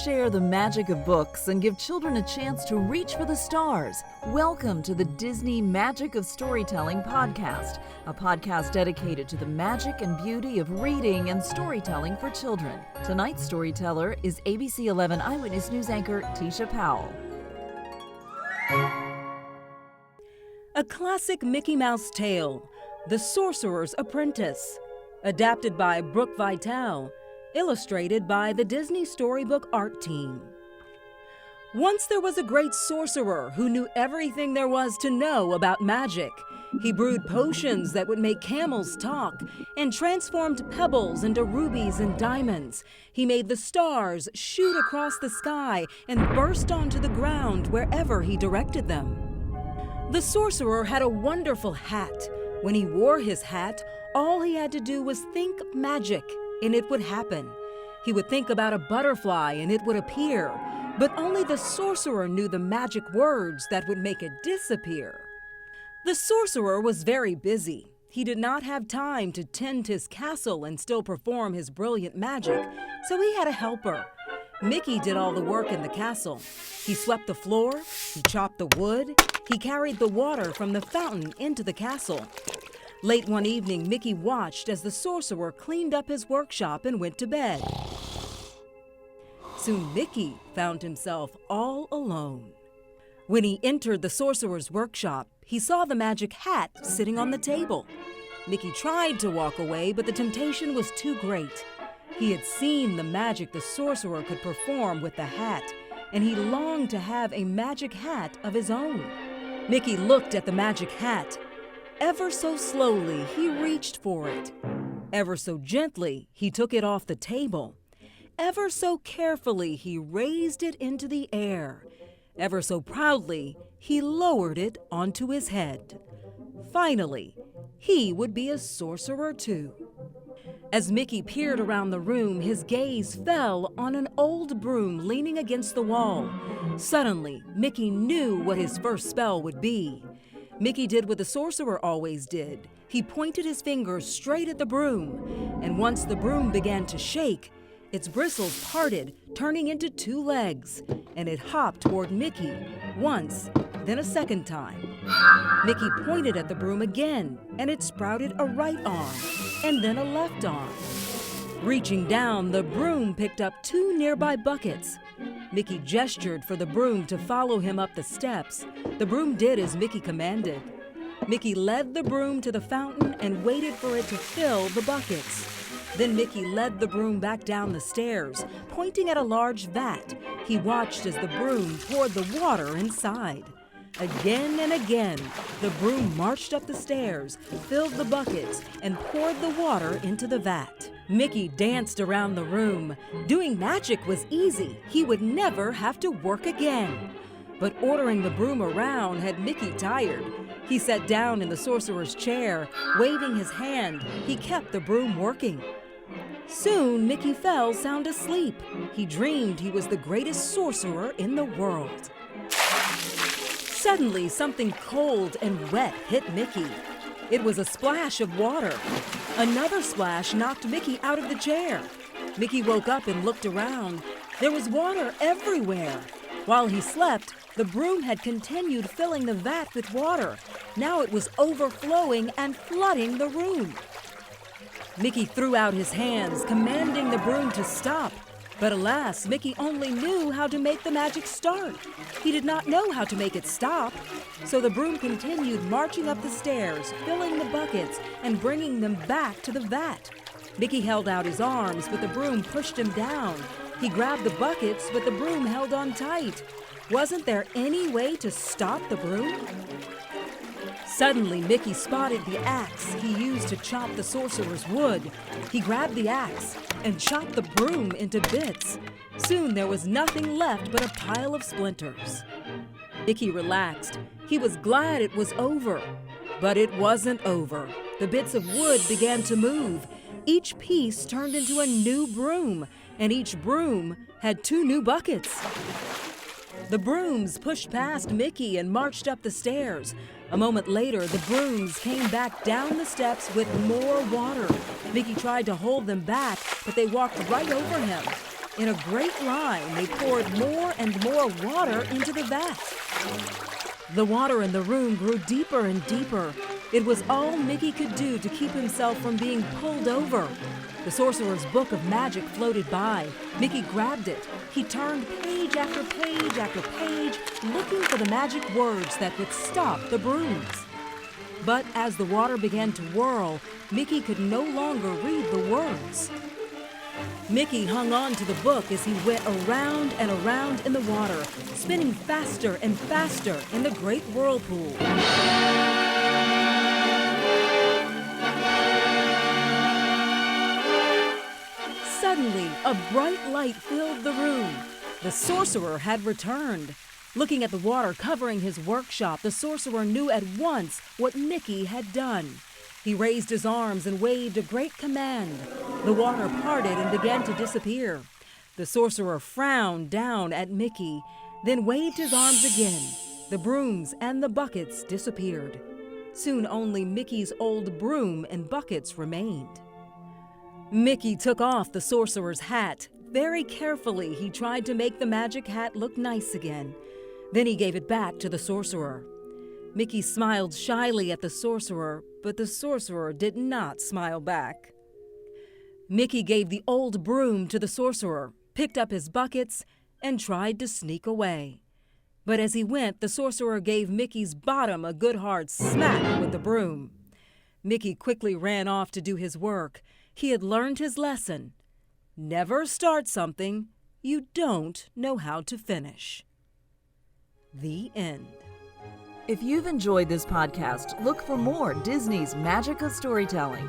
share the magic of books and give children a chance to reach for the stars. Welcome to the Disney Magic of Storytelling podcast, a podcast dedicated to the magic and beauty of reading and storytelling for children. Tonight's storyteller is ABC 11 Eyewitness News anchor Tisha Powell. A classic Mickey Mouse tale, The Sorcerer's Apprentice, adapted by Brooke Vitale, illustrated by the Disney Storybook Art Team. Once there was a great sorcerer who knew everything there was to know about magic. He brewed potions that would make camels talk and transformed pebbles into rubies and diamonds. He made the stars shoot across the sky and burst onto the ground wherever he directed them. The sorcerer had a wonderful hat. When he wore his hat, all he had to do was think magic, and it would happen. He would think about a butterfly and it would appear, but only the sorcerer knew the magic words that would make it disappear. The sorcerer was very busy. He did not have time to tend his castle and still perform his brilliant magic, so he had a helper. Mickey did all the work in the castle. He swept the floor, he chopped the wood, he carried the water from the fountain into the castle. Late one evening, Mickey watched as the sorcerer cleaned up his workshop and went to bed. Soon Mickey found himself all alone. When he entered the sorcerer's workshop, he saw the magic hat sitting on the table. Mickey tried to walk away, but the temptation was too great. He had seen the magic the sorcerer could perform with the hat, and he longed to have a magic hat of his own. Mickey looked at the magic hat. Ever so slowly, he reached for it. Ever so gently, he took it off the table. Ever so carefully, he raised it into the air. Ever so proudly, he lowered it onto his head. Finally, he would be a sorcerer too. As Mickey peered around the room, his gaze fell on an old broom leaning against the wall. Suddenly, Mickey knew what his first spell would be. Mickey did what the sorcerer always did. He pointed his fingers straight at the broom, and once the broom began to shake, its bristles parted, turning into two legs, and it hopped toward Mickey once, then a second time. Mickey pointed at the broom again, and it sprouted a right arm, and then a left arm. Reaching down, the broom picked up two nearby buckets. Mickey gestured for the broom to follow him up the steps. The broom did as Mickey commanded. Mickey led the broom to the fountain and waited for it to fill the buckets. Then Mickey led the broom back down the stairs, pointing at a large vat. He watched as the broom poured the water inside. Again and again, the broom marched up the stairs, filled the buckets, and poured the water into the vat. Mickey danced around the room. Doing magic was easy. He would never have to work again. But ordering the broom around had Mickey tired. He sat down in the sorcerer's chair, waving his hand. He kept the broom working. Soon, Mickey fell sound asleep. He dreamed he was the greatest sorcerer in the world. Suddenly, something cold and wet hit Mickey. It was a splash of water. Another splash knocked Mickey out of the chair. Mickey woke up and looked around. There was water everywhere. While he slept, the broom had continued filling the vat with water. Now it was overflowing and flooding the room. Mickey threw out his hands, commanding the broom to stop. But alas, Mickey only knew how to make the magic start. He did not know how to make it stop. So the broom continued marching up the stairs, filling the buckets and bringing them back to the vat. Mickey held out his arms, but the broom pushed him down. He grabbed the buckets, but the broom held on tight. Wasn't there any way to stop the broom? Suddenly, Mickey spotted the axe he used to chop the sorcerer's wood. He grabbed the axe and chopped the broom into bits. Soon there was nothing left but a pile of splinters. Mickey relaxed. He was glad it was over. But it wasn't over. The bits of wood began to move. Each piece turned into a new broom, and each broom had two new buckets. The brooms pushed past Mickey and marched up the stairs. A moment later, the brooms came back down the steps with more water. Mickey tried to hold them back, but they walked right over him. In a great line, they poured more and more water into the vat. The water in the room grew deeper and deeper. It was all Mickey could do to keep himself from being pulled over. The Sorcerer's book of magic floated by. Mickey grabbed it. He turned page after page after page, looking for the magic words that would stop the brooms. But as the water began to whirl, Mickey could no longer read the words. Mickey hung on to the book as he went around and around in the water, spinning faster and faster in the great whirlpool. Suddenly, a bright light filled the room. The Sorcerer had returned. Looking at the water covering his workshop, the Sorcerer knew at once what Mickey had done. He raised his arms and waved a great command. The water parted and began to disappear. The Sorcerer frowned down at Mickey, then waved his arms again. The brooms and the buckets disappeared. Soon only Mickey's old broom and buckets remained. Mickey took off the Sorcerer's hat. Very carefully, he tried to make the magic hat look nice again. Then he gave it back to the Sorcerer. Mickey smiled shyly at the Sorcerer, but the Sorcerer did not smile back. Mickey gave the old broom to the Sorcerer, picked up his buckets, and tried to sneak away. But as he went, the Sorcerer gave Mickey's bottom a good hard smack with the broom. Mickey quickly ran off to do his work. He had learned his lesson. Never start something you don't know how to finish. The end. If you've enjoyed this podcast, look for more Disney's Magic of Storytelling.